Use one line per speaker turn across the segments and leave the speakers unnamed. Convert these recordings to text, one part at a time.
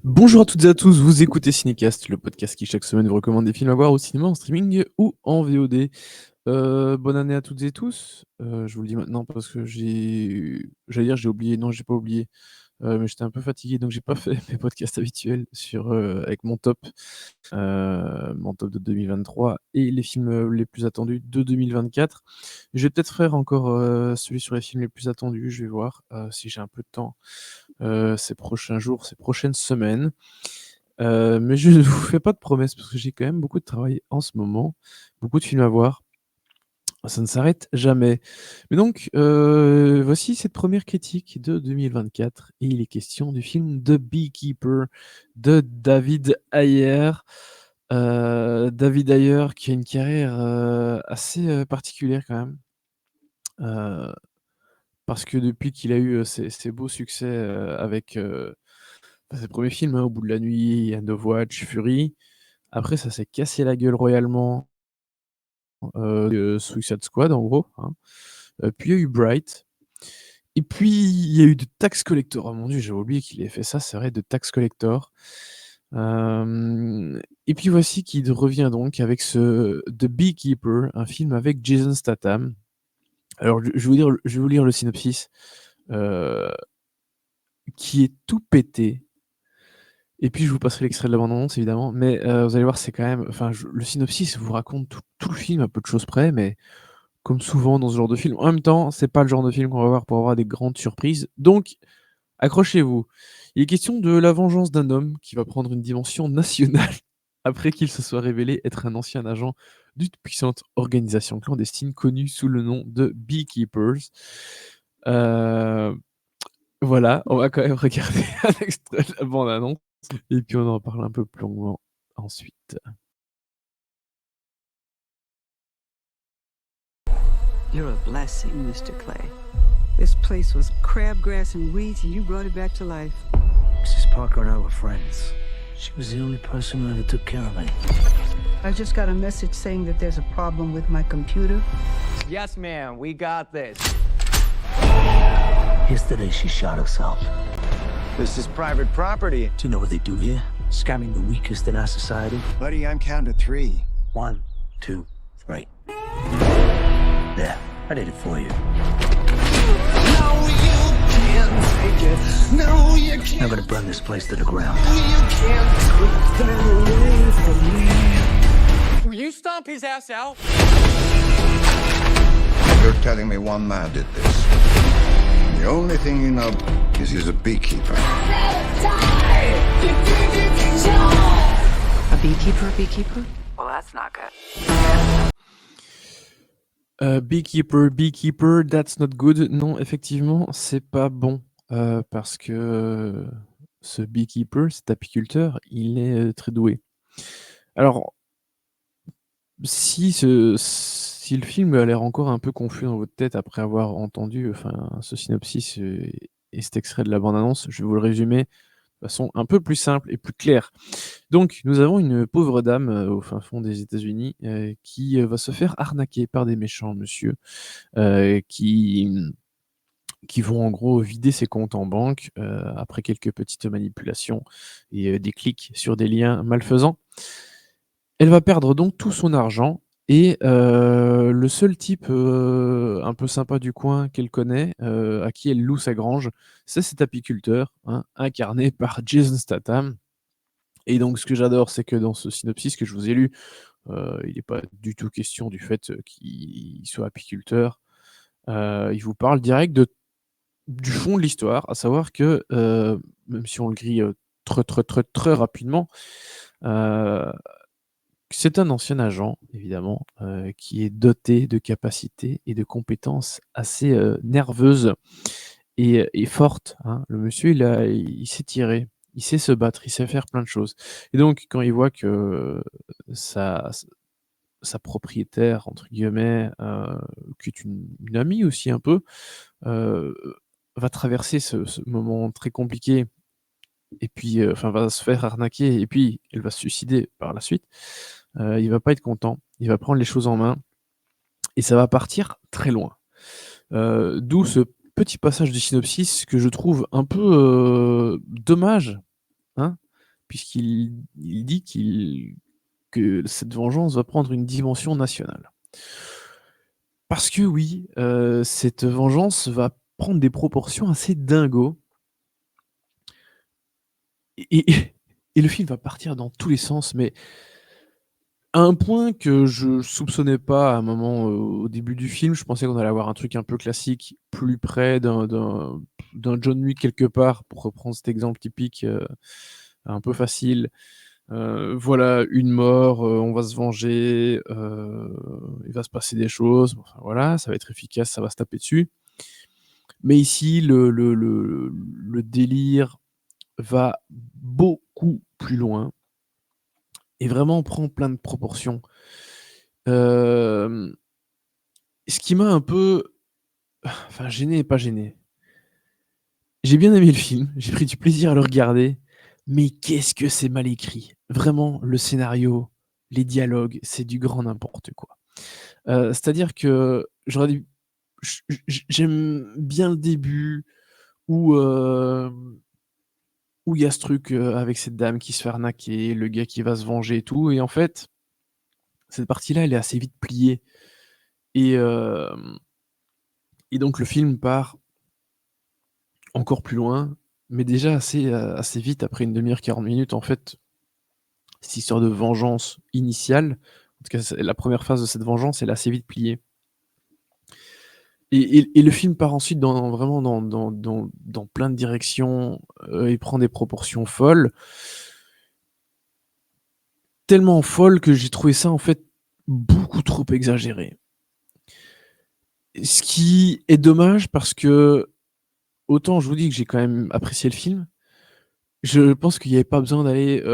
Bonjour à toutes et à tous, vous écoutez Cinécast, le podcast qui chaque semaine vous recommande des films à voir au cinéma, en streaming ou en VOD. Bonne année à toutes et tous. Je vous le dis maintenant parce que j'allais dire j'ai oublié, non j'ai pas oublié, mais j'étais un peu fatigué donc j'ai pas fait mes podcasts habituels avec mon top de 2023 et les films les plus attendus de 2024. Je vais peut-être faire encore celui sur les films les plus attendus, je vais voir si j'ai un peu de temps ces prochains jours, ces prochaines semaines. Mais je ne vous fais pas de promesses parce que j'ai quand même beaucoup de travail en ce moment, beaucoup de films à voir. Ça ne s'arrête jamais. Mais donc, voici cette première critique de 2024 et il est question du film The Beekeeper de David Ayer. David Ayer qui a une carrière, assez, particulière quand même. Heu, Parce que depuis qu'il a eu, ses beaux succès, ses premiers films, hein, Au bout de la nuit, End of Watch, Fury. Après ça s'est cassé la gueule royalement, Suicide Squad en gros, hein. Puis il y a eu Bright et puis il y a eu The Tax Collector. Oh mon Dieu, j'avais oublié qu'il avait fait ça, c'est vrai, The Tax Collector. Et puis voici qu'il revient donc avec ce The Beekeeper, un film avec Jason Statham. Alors je vais vous lire le synopsis, heu, qui est tout pété. Et puis je vous passerai l'extrait de la bande annonce évidemment, mais vous allez voir, c'est quand même enfin je le synopsis vous raconte tout le film à peu de choses près, mais comme souvent dans ce genre de film. En même temps, c'est pas le genre de film qu'on va voir pour avoir des grandes surprises, donc accrochez-vous. Il est question de la vengeance d'un homme qui va prendre une dimension nationale après qu'il se soit révélé être un ancien agent d'une puissante organisation clandestine connue sous le nom de Beekeepers. Heu, voilà, on va quand même regarder un extrait de la bande annonce. Et puis on en parle un peu plus longuement ensuite.
You're a blessing, Mr. Clay. This place was crabgrass and weeds, and you brought it back to life.
Mrs. Parker and I were friends. She was the only person who ever took care of me.
I just got a message saying that there's a problem with my computer.
Yes, ma'am, we got this.
Yesterday, she shot herself.
This is private property.
Do you know what they do here? Scamming the weakest in our society.
Buddy, I'm counting to 3.
1, 2, 3. There, I did it for you. I'm gonna burn this place to the ground.
Will you stomp his ass out?
You're telling me one man did this. The only thing you know is he's a beekeeper.
A beekeeper? Well, that's not good.
Beekeeper, that's not good. Non, effectivement, c'est pas bon, parce que, ce beekeeper, cet apiculteur, il est, très doué. Alors, si le film a l'air encore un peu confus dans votre tête après avoir entendu, enfin, ce synopsis, et cet extrait de la bande annonce, je vais vous le résumer de façon un peu plus simple et plus claire. Donc, nous avons une pauvre dame, au fin fond des États-Unis, qui, va se faire arnaquer par des méchants monsieur, heu, qui, qui vont en gros vider ses comptes en banque, après quelques petites manipulations et des clics sur des liens malfaisants. Elle va perdre donc tout son argent et le seul type, un peu sympa du coin qu'elle connaît, à qui elle loue sa grange, c'est cet apiculteur, hein, incarné par Jason Statham. Et donc ce que j'adore, c'est que dans ce synopsis que je vous ai lu, il n'est pas du tout question du fait, qu'il soit apiculteur. Il vous parle direct du fond de l'histoire, à savoir que, même si on le grille, très rapidement, heu, c'est un ancien agent évidemment, qui est doté de capacités et de compétences assez, nerveuses et fortes, hein. Le monsieur il sait tirer, il sait se battre, il sait faire plein de choses et donc quand il voit que sa sa «propriétaire» entre guillemets, qui est une amie aussi un peu, heu, va traverser ce moment très compliqué et puis, enfin va se faire arnaquer et puis elle va se suicider par la suite, il va pas être content. Il va prendre les choses en main et ça va partir très loin. D'où ce petit passage du synopsis que je trouve un peu, dommage, hein. puisqu'il dit que cette vengeance va prendre une dimension nationale. Parce que oui, cette vengeance va prendre des proportions assez dingos et et le film va partir dans tous les sens, mais à un point que je soupçonnais pas à un moment, au début du film. Je pensais qu'on allait avoir un truc un peu classique, plus près d'un John Wick quelque part, pour reprendre cet exemple typique, un peu facile. Voilà, une mort, on va se venger, il va se passer des choses, enfin voilà, ça va être efficace, ça va se taper dessus. Mais ici, le délire va beaucoup plus loin et vraiment prend plein de proportions. Hem, Ce qui m'a un peu enfin gêné et pas gêné. J'ai bien aimé le film, j'ai pris du plaisir à le regarder, mais qu'est-ce que c'est mal écrit! Vraiment, le scénario, les dialogues, c'est du grand n'importe quoi. C'est-à-dire que j'aurais dû j'aime bien le début où, où il y a ce truc, avec cette dame qui se fait arnaquer, le gars qui va se venger et tout, et en fait, cette partie-là, elle est assez vite pliée et donc le film part encore plus loin, mais déjà assez vite après une demi heure, 40 minutes, en fait, cette histoire de vengeance initiale, en tout cas c'est la première phase de cette vengeance, elle est assez vite pliée et le film part ensuite dans vraiment dans plein de directions, il prend des proportions folles. Tellement folles que j'ai trouvé ça, en fait, beaucoup trop exagéré. Ce qui est dommage parce que, autant je vous dis que j'ai quand même apprécié le film, je pense qu'il y avait pas besoin d'aller,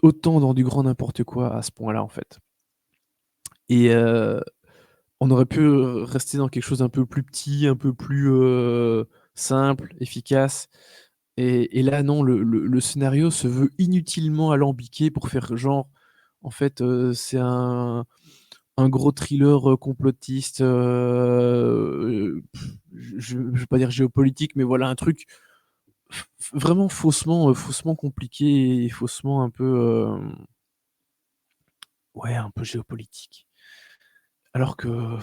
autant dans du grand n'importe quoi à ce point-là, en fait et on aurait pu, rester dans quelque chose d'un peu plus petit, un peu plus, simple, efficace et là non, le scénario se veut inutilement alambiqué pour faire genre, en fait, c'est un gros thriller, complotiste, je vais pas dire géopolitique, mais voilà un truc vraiment faussement compliqué et faussement un peu, ouais, un peu géopolitique. Alors que,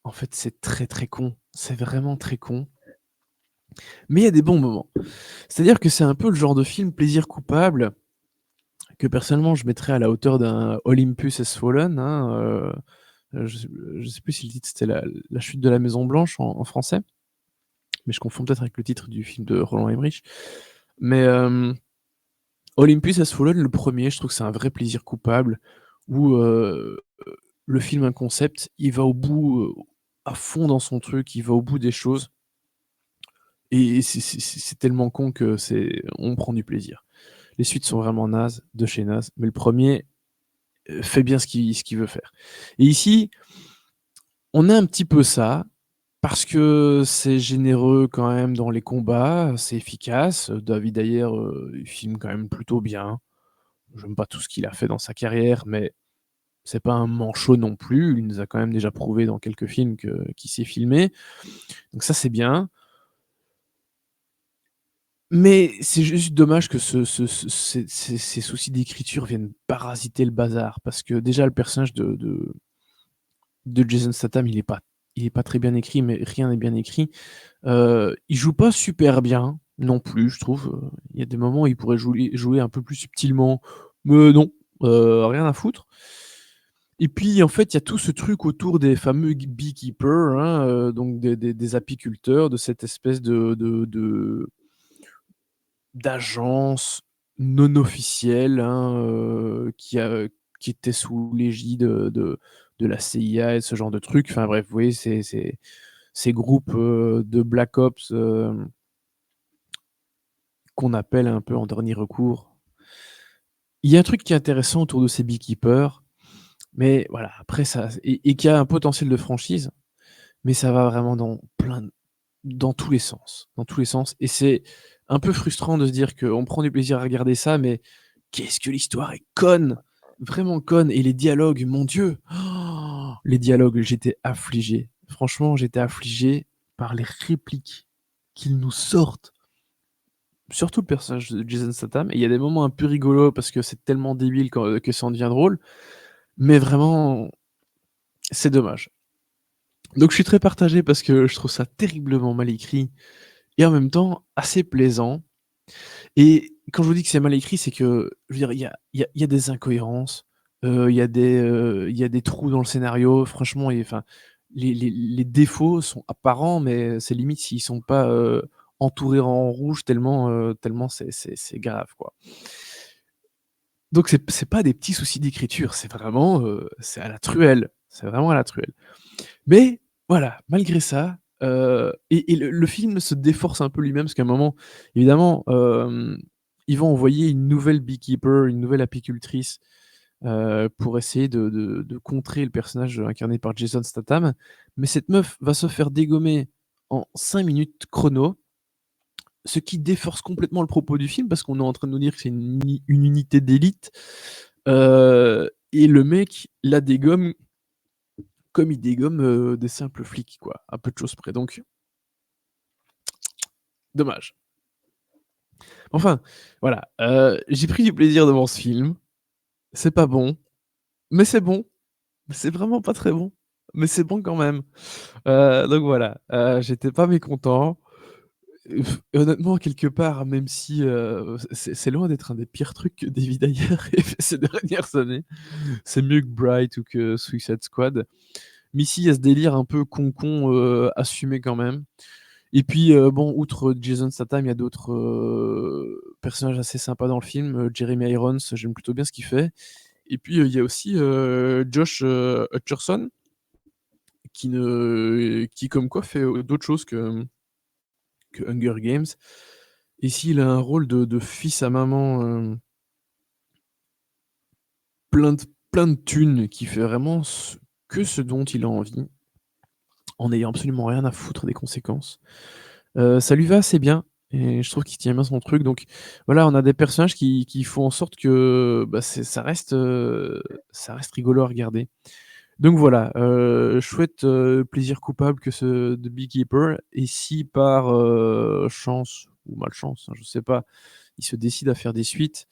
en fait, c'est très, très con. C'est vraiment très con, mais il y a des bons moments. C'est-à-dire que c'est un peu le genre de film plaisir coupable que personnellement je mettrais à la hauteur d'un Olympus Has Fallen, hein, je sais plus si le titre c'était la chute de la Maison Blanche en français, mais je confonds peut-être avec le titre du film de Roland Emmerich. Mais Olympus Has Fallen, le premier, je trouve que c'est un vrai plaisir coupable où, le film un concept, il va au bout, à fond dans son truc, il va au bout des choses et c'est tellement con que on prend du plaisir. Les suites sont vraiment nazes, de chez naze, mais le premier fait bien ce qu'il veut faire. Et ici, on a un petit peu ça, parce que c'est généreux quand même dans les combats, c'est efficace. David Ayer, il filme quand même plutôt bien. J'aime pas tout ce qu'il a fait dans sa carrière, mais c'est pas un manchot non plus. Il nous a quand même déjà prouvé dans quelques films qu'il sait filmer. Donc ça, c'est bien. Mais c'est juste dommage que ces soucis d'écriture viennent parasiter le bazar. Parce que déjà, le personnage de Jason Statham, il est pas très bien écrit, mais rien n'est bien écrit. Il joue pas super bien non plus, je trouve. Il y a des moments où il pourrait jouer un peu plus subtilement, mais non, rien à foutre. Et puis, en fait, il y a tout ce truc autour des fameux beekeepers, hein, donc des apiculteurs, de cette espèce d'agence non officielle, hein, qui était sous l'égide de la CIA et ce genre de trucs. Enfin bref, vous voyez, ces groupes, de Black Ops, qu'on appelle un peu en dernier recours. Il y a un truc qui est intéressant autour de ces beekeepers, mais voilà, après ça et qui a un potentiel de franchise, mais ça va vraiment dans tous les sens et c'est un peu frustrant de se dire qu'on prend du plaisir à regarder ça, mais qu'est-ce que l'histoire est conne! Vraiment conne et les dialogues, mon Dieu! Les dialogues, j'étais affligé. Franchement, j'étais affligé par les répliques qu'ils nous sortent. surtout le personnage de Jason Statham. Et il y a des moments un peu rigolos parce que c'est tellement débile que ça en devient drôle. Mais vraiment, c'est dommage. Donc je suis très partagé parce que je trouve ça terriblement mal écrit et en même temps assez plaisant. Et quand je vous dis que c'est mal écrit, c'est que, je veux dire, il y a des incohérences, il y a des trous dans le scénario. Franchement, enfin, les défauts sont apparents, mais c'est limite s'ils sont pas entourés en rouge tellement c'est grave, quoi. Donc c'est pas des petits soucis d'écriture, c'est vraiment c'est à la truelle. C'est vraiment à la truelle. Mais voilà, malgré ça, et le film se déforce un peu lui-même parce qu'à un moment, évidemment, ils vont envoyer une nouvelle beekeeper, une nouvelle apicultrice, pour essayer de contrer le personnage incarné par Jason Statham. Mais cette meuf va se faire dégommer en 5 minutes chrono, ce qui déforce complètement le propos du film parce qu'on est en train de nous dire que c'est une unité d'élite, et le mec la dégomme comme il dégomme des simples flics, quoi, à peu de choses près. Donc, dommage. Enfin, voilà, j'ai pris du plaisir devant ce film. C'est pas bon, mais c'est bon. C'est vraiment pas très bon, mais c'est bon quand même. Donc voilà, j'étais pas mécontent. Et honnêtement, quelque part, même si c'est loin d'être un des pires trucs que David Ayer ait fait ces dernières années, c'est mieux que Bright ou que Suicide Squad. Mais ici, il y a ce délire un peu con-con assumé quand même. Et puis, bon, outre Jason Statham, il y a d'autres personnages assez sympas dans le film. Jeremy Irons, j'aime plutôt bien ce qu'il fait. Et puis, il y a aussi Josh Hutcherson, qui comme quoi fait d'autres choses que Hunger Games. Ici, il a un rôle de fils à maman plein de thunes, qui fait vraiment que ce dont il a envie, en n'ayant absolument rien à foutre des conséquences. Ça lui va assez bien et je trouve qu'il tient bien son truc. Donc voilà, on a des personnages qui font en sorte que bah, ça reste rigolo à regarder. Donc voilà, chouette plaisir coupable que ce de Beekeeper. Et si par chance ou malchance, hein, je sais pas, il se décide à faire des suites,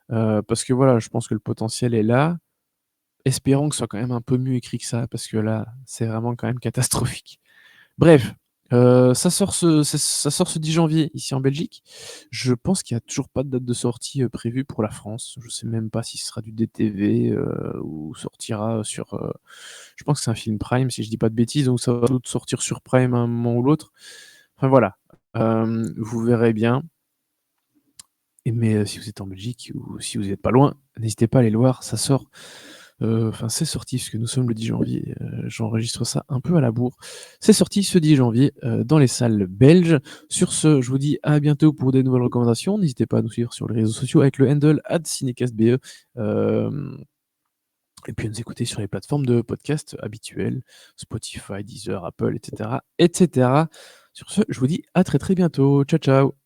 parce que voilà, je pense que le potentiel est là. Espérons que ce soit quand même un peu mieux écrit que ça, parce que là, c'est vraiment quand même catastrophique. Bref, ça sort ce 10 janvier ici en Belgique. Je pense qu'il y a toujours pas de date de sortie prévue pour la France. Je sais même pas si ce sera du DTV ou sortira sur. Je pense que c'est un film Prime, si je dis pas de bêtises, donc ça va sans doute sortir sur Prime à un moment ou l'autre. Enfin voilà, vous verrez bien. Mais si vous êtes en Belgique ou si vous n'êtes pas loin, n'hésitez pas à aller le voir. Ça sort. Enfin, c'est sorti parce que nous sommes le 10 janvier. J'enregistre ça un peu à la bourre. C'est sorti ce 10 janvier dans les salles belges. Sur ce, je vous dis à bientôt pour des nouvelles recommandations. N'hésitez pas à nous suivre sur les réseaux sociaux avec le handle @cinecastbe. Et puis à nous écouter sur les plateformes de podcast habituelles, Spotify, Deezer, Apple, etc., etc. Sur ce, je vous dis à très très bientôt. Ciao ciao.